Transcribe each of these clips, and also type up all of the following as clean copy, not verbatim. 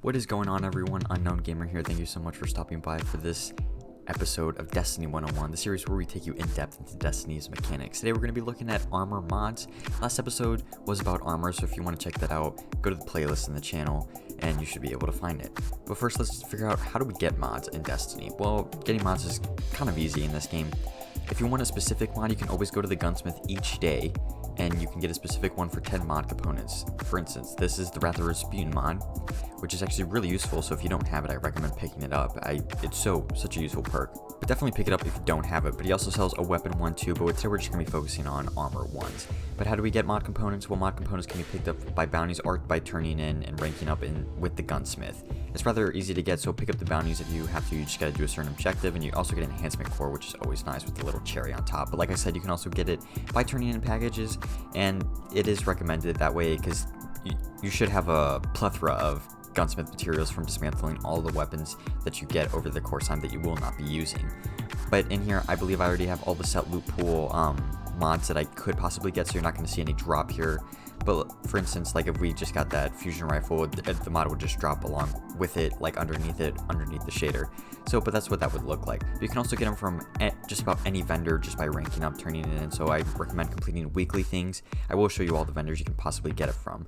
What is going on, everyone? Unknown Gamer here. Thank you so much for stopping by for this episode of Destiny 101, the series where we take you in depth into Destiny's mechanics. Today we're going to be looking at armor mods. Last episode was about armor, so if you want to check that out, go to the playlist in the channel and you should be able to find it. But first, let's figure out, how do we get mods in Destiny? Well, getting mods is kind of easy in this game. If you want a specific mod, you can always go to the gunsmith each day and you can get a specific one for 10 mod components. For instance, this is the Wrath of Rasputin mod, which is actually really useful, so if you don't have it, I recommend picking it up. It's such a useful perk. But definitely pick it up if you don't have it. But he also sells a weapon one too, but today we're just going to be focusing on armor ones. But how do we get mod components? Well, mod components can be picked up by bounties or by turning in and ranking up with the gunsmith. It's rather easy to get, so pick up the bounties if you have to. You just gotta do a certain objective, and you also get an enhancement core, which is always nice with the little cherry on top. But like I said, you can also get it by turning in packages, and it is recommended that way because you should have a plethora of gunsmith materials from dismantling all the weapons that you get over the course time that you will not be using. But in here, I believe I already have all the set loot pool mods that I could possibly get, so you're not going to see any drop here. But for instance, like if we just got that fusion rifle, the mod would just drop along with it, like underneath the shader. But that's what that would look like. You can also get them from just about any vendor just by ranking up, turning it in. So I recommend completing weekly things. I will show you all the vendors you can possibly get it from.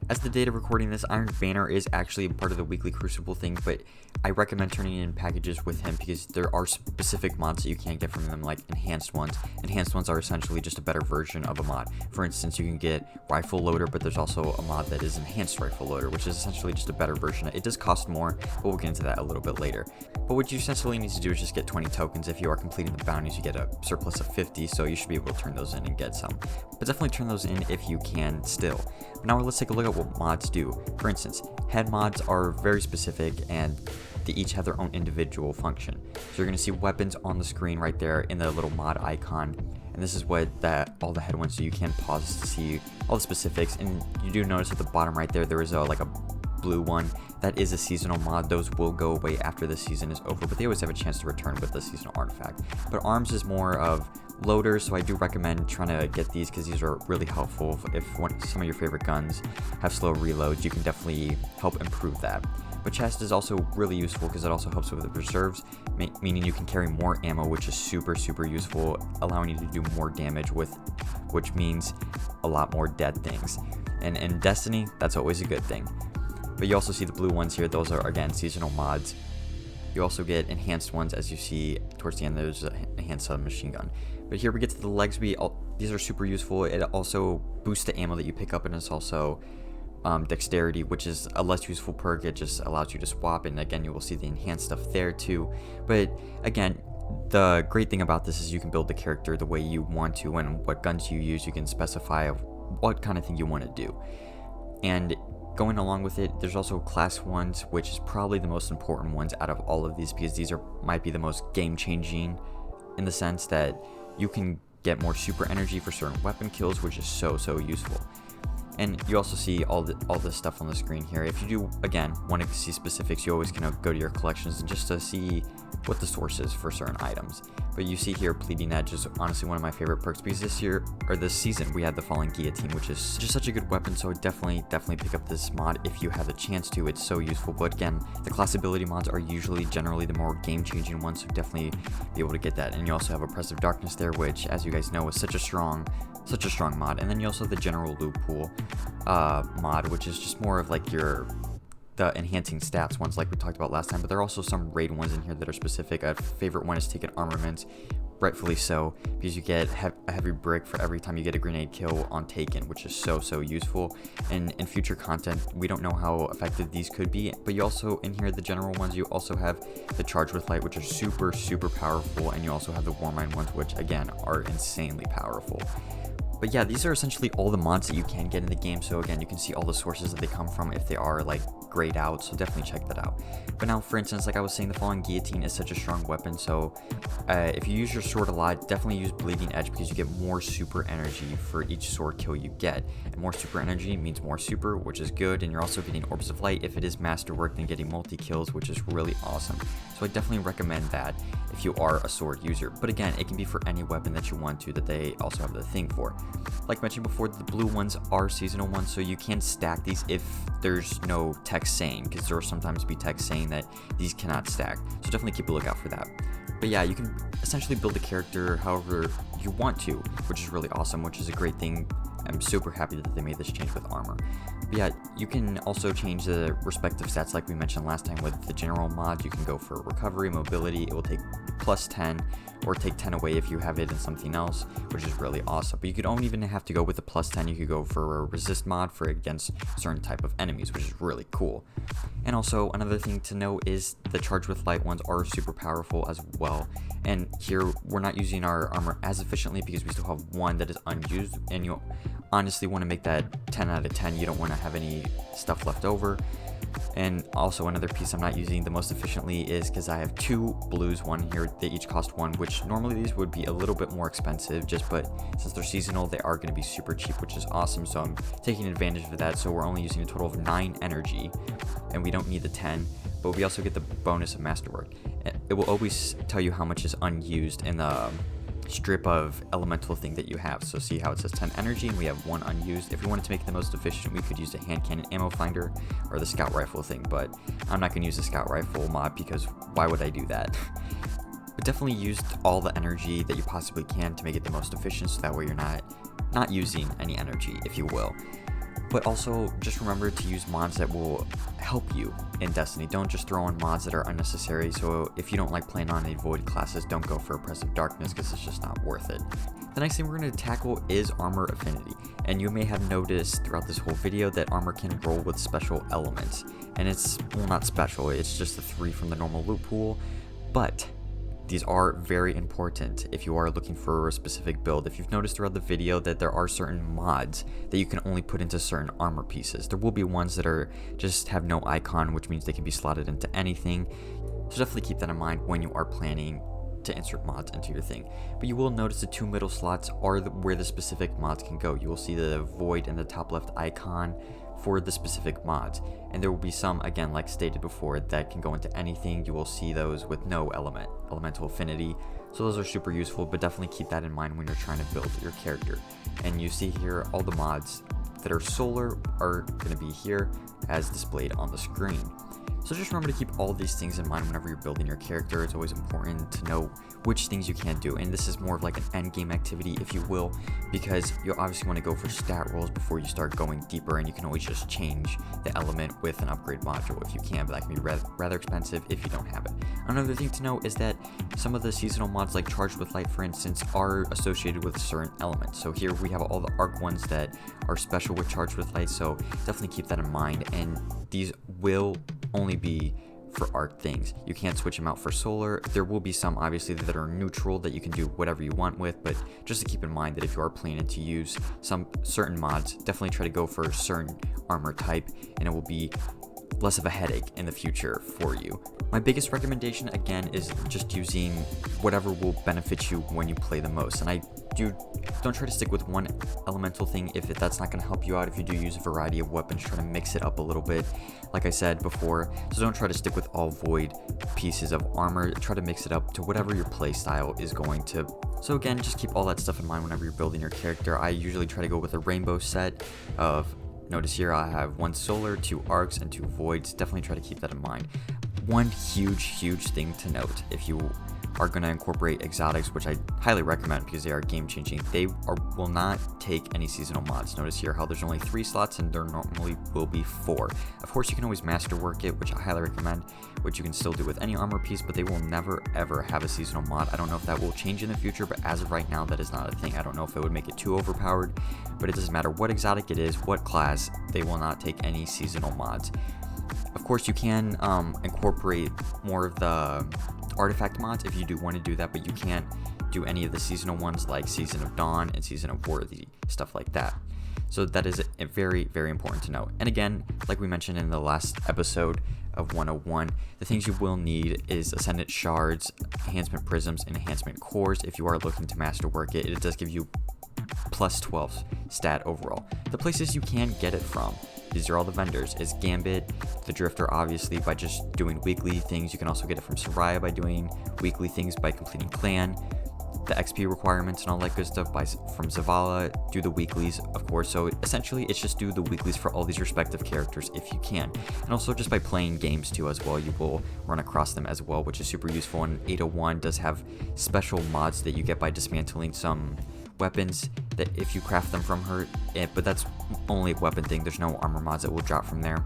As the date of recording this, Iron Banner is actually part of the weekly Crucible thing, but I recommend turning in packages with him because there are specific mods that you can't get from them, like enhanced ones. Enhanced ones are essentially just a better version of a mod. For instance, you can get Rifle Loader, but there's also a mod that is Enhanced Rifle Loader, which is essentially just a better version. It does cost more, but we'll get into that a little bit later. But what you essentially need to do is just get 20 tokens. If you are completing the bounties, you get a surplus of 50, so you should be able to turn those in and get some. But definitely turn those in if you can still. But now let's take a look at what mods do. For instance, head mods are very specific and they each have their own individual function. So you're going to see weapons on the screen right there in the little mod icon, and this is what all the head ones do. You can pause to see all the specifics, and you do notice at the bottom right there is like a blue one. That is a seasonal mod. Those will go away after the season is over, but they always have a chance to return with the seasonal artifact. But arms is more of loaders, so I do recommend trying to get these because these are really helpful. If some of your favorite guns have slow reloads, you can definitely help improve that. But chest is also really useful because it also helps with the reserves, meaning you can carry more ammo, which is super useful, allowing you to do more damage which means a lot more dead things. And in Destiny, that's always a good thing. But you also see the blue ones here. Those are, again, seasonal mods. You also get enhanced ones, as you see towards the end. There's an enhanced submachine gun. But here we get to the leg speed. These are super useful. It also boosts the ammo that you pick up, and it's also dexterity, which is a less useful perk. It just allows you to swap, and again, you will see the enhanced stuff there too. But again, the great thing about this is you can build the character the way you want to, and what guns you use, you can specify what kind of thing you want to do. And going along with it, there's also class ones, which is probably the most important ones out of all of these because these might be the most game-changing in the sense that you can get more super energy for certain weapon kills, which is so useful. And you also see all this stuff on the screen here. If you do, again, want to see specifics, you always can go to your collections and just to see what the source is for certain items. But you see here, Bleeding Edge is honestly one of my favorite perks because this season, we had the Falling Guillotine, which is just such a good weapon. So definitely pick up this mod if you have the chance to. It's so useful. But again, the class ability mods are generally the more game-changing ones, so definitely be able to get that. And you also have Oppressive Darkness there, which, as you guys know, is such a strong mod. And then you also have the General Loot Pool mod, which is just more of like the enhancing stats ones like we talked about last time. But there are also some raid ones in here that are specific. A favorite one is Taken Armaments, rightfully so, because you get a heavy brick for every time you get a grenade kill on Taken, which is so useful. And in future content, we don't know how effective these could be, but you also, in here, the general ones, you also have the Charge with Light, which are super powerful, and you also have the Warmind ones, which again are insanely powerful. But yeah, these are essentially all the mods that you can get in the game. So again, you can see all the sources that they come from if they are like grayed out, so definitely check that out. But now, for instance, like I was saying, the Falling Guillotine is such a strong weapon, so if you use your sword a lot, definitely use Bleeding Edge because you get more super energy for each sword kill you get. And more super energy means more super, which is good, and you're also getting Orbs of Light. If it is Masterwork, then getting multi-kills, which is really awesome. So I definitely recommend that if you are a sword user. But again, it can be for any weapon that you want to, that they also have the thing for. Like mentioned before, the blue ones are seasonal ones, so you can stack these if there's no tech text saying, because there will sometimes be text saying that these cannot stack. So definitely keep a lookout for that. But yeah, you can essentially build a character however you want to, which is really awesome, which is a great thing. I'm super happy that they made this change with armor. But yeah, you can also change the respective stats like we mentioned last time with the general mod. You can go for recovery, mobility. It will take plus 10 or take 10 away if you have it in something else, which is really awesome. But you don't even have to go with the plus 10. You could go for a resist mod for against certain type of enemies, which is really cool. And also another thing to note is the charge with light ones are super powerful as well. And here we're not using our armor as efficiently because we still have one that is unused, and you honestly want to make that 10 out of 10. You don't want to have any stuff left over. And also another piece I'm not using the most efficiently is because I have two blues, one here, they each cost one, which normally these would be a little bit more expensive, but since they're seasonal, they are going to be super cheap, which is awesome. So I'm taking advantage of that. So we're only using a total of 9 energy, and we don't need the 10, but we also get the bonus of masterwork. It will always tell you how much is unused in the strip of elemental thing that you have. So see how it says 10 energy and we have 1 unused. If we wanted to make it the most efficient, we could use the hand cannon ammo finder or the scout rifle thing, but I'm not going to use the scout rifle mod because why would I do that? But definitely use all the energy that you possibly can to make it the most efficient, so that way you're not using any energy, if you will. But also just remember to use mods that will help you in Destiny. Don't just throw in mods that are unnecessary. So if you don't like playing on a void classes, don't go for Oppressive Darkness because it's just not worth it. The next thing we're going to tackle is armor affinity. And you may have noticed throughout this whole video that armor can roll with special elements. And it's, well, not special, it's just the 3 from the normal loot pool. But these are very important if you are looking for a specific build. If you've noticed throughout the video that there are certain mods that you can only put into certain armor pieces. There will be ones that are just have no icon, which means they can be slotted into anything. So definitely keep that in mind when you are planning to insert mods into your thing. But you will notice the 2 middle slots are where the specific mods can go. You will see the void in the top left icon for the specific mods, and there will be some, again like stated before, that can go into anything. You will see those with no elemental affinity, so those are super useful, but definitely keep that in mind when you're trying to build your character. And you see here all the mods that are solar are going to be here as displayed on the screen. So just remember to keep all these things in mind whenever you're building your character. It's always important to know which things you can do, and this is more of like an end game activity, if you will, because you obviously want to go for stat rolls before you start going deeper, and you can always just change the element with an upgrade module if you can, but that can be rather expensive if you don't have it. Another thing to note is that some of the seasonal mods like Charged with Light, for instance, are associated with certain elements. So here we have all the arc ones that are special with Charged with Light, so definitely keep that in mind, and these will only be for arc things. You can't switch them out for solar. There will be some obviously that are neutral that you can do whatever you want with, but just to keep in mind that if you are planning to use some certain mods, definitely try to go for a certain armor type, and it will be less of a headache in the future for you. My biggest recommendation again is just using whatever will benefit you when you play the most, and don't try to stick with one elemental thing if that's not going to help you out. If you do use a variety of weapons, try to mix it up a little bit, like I said before. So don't try to stick with all void pieces of armor. Try to mix it up to whatever your play style is going to. So again, just keep all that stuff in mind whenever you're building your character. I usually try to go with a rainbow set of, notice here I have 1 solar, 2 arcs, and 2 voids. Definitely try to keep that in mind. One huge thing to note, if you are going to incorporate exotics, which I highly recommend because they are game changing, will not take any seasonal mods. Notice here how there's only 3 slots and there normally will be 4. Of course, you can always masterwork it, which I highly recommend, which you can still do with any armor piece, but they will never ever have a seasonal mod. I don't know if that will change in the future, but as of right now, that is not a thing. I don't know if it would make it too overpowered, but it doesn't matter what exotic it is, what class, they will not take any seasonal mods. Of course, you can incorporate more of the artifact mods if you do want to do that, but you can't do any of the seasonal ones like Season of Dawn and Season of Worthy, stuff like that. So that is very important to know. And again, like we mentioned in the last episode of 101, the things you will need is Ascendant Shards, Enhancement Prisms, and Enhancement Cores. If you are looking to masterwork it, it does give you plus 12 stat overall. The places you can get it from, these are all the vendors, is Gambit, the Drifter obviously by just doing weekly things. You can also get it from Soraya by doing weekly things by completing clan. the XP requirements and all that good stuff from Zavala, do the weeklies, of course. So essentially, it's just do the weeklies for all these respective characters if you can. And also just by playing games too as well, you will run across them as well, which is super useful. And 801 does have special mods that you get by dismantling some weapons that if you craft them from her, but that's only a weapon thing. There's no armor mods that will drop from there.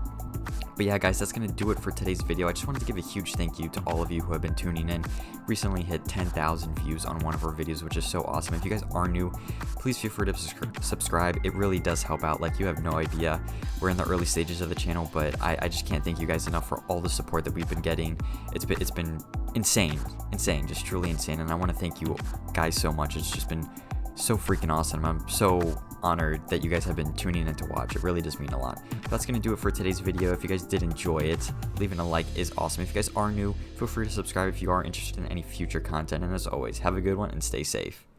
But yeah, guys, that's going to do it for today's video. I just wanted to give a huge thank you to all of you who have been tuning in. Recently hit 10,000 views on one of our videos, which is so awesome. If you guys are new, please feel free to subscribe. It really does help out. Like, you have no idea. We're in the early stages of the channel, but I just can't thank you guys enough for all the support that we've been getting. It's been insane, just truly insane. And I want to thank you guys so much. It's just been so freaking awesome. I'm so honored that you guys have been tuning in to watch. It really does mean a lot. But that's going to do it for today's video. If you guys did enjoy it, leaving a like is awesome. If you guys are new, feel free to subscribe if you are interested in any future content. And as always, have a good one and stay safe.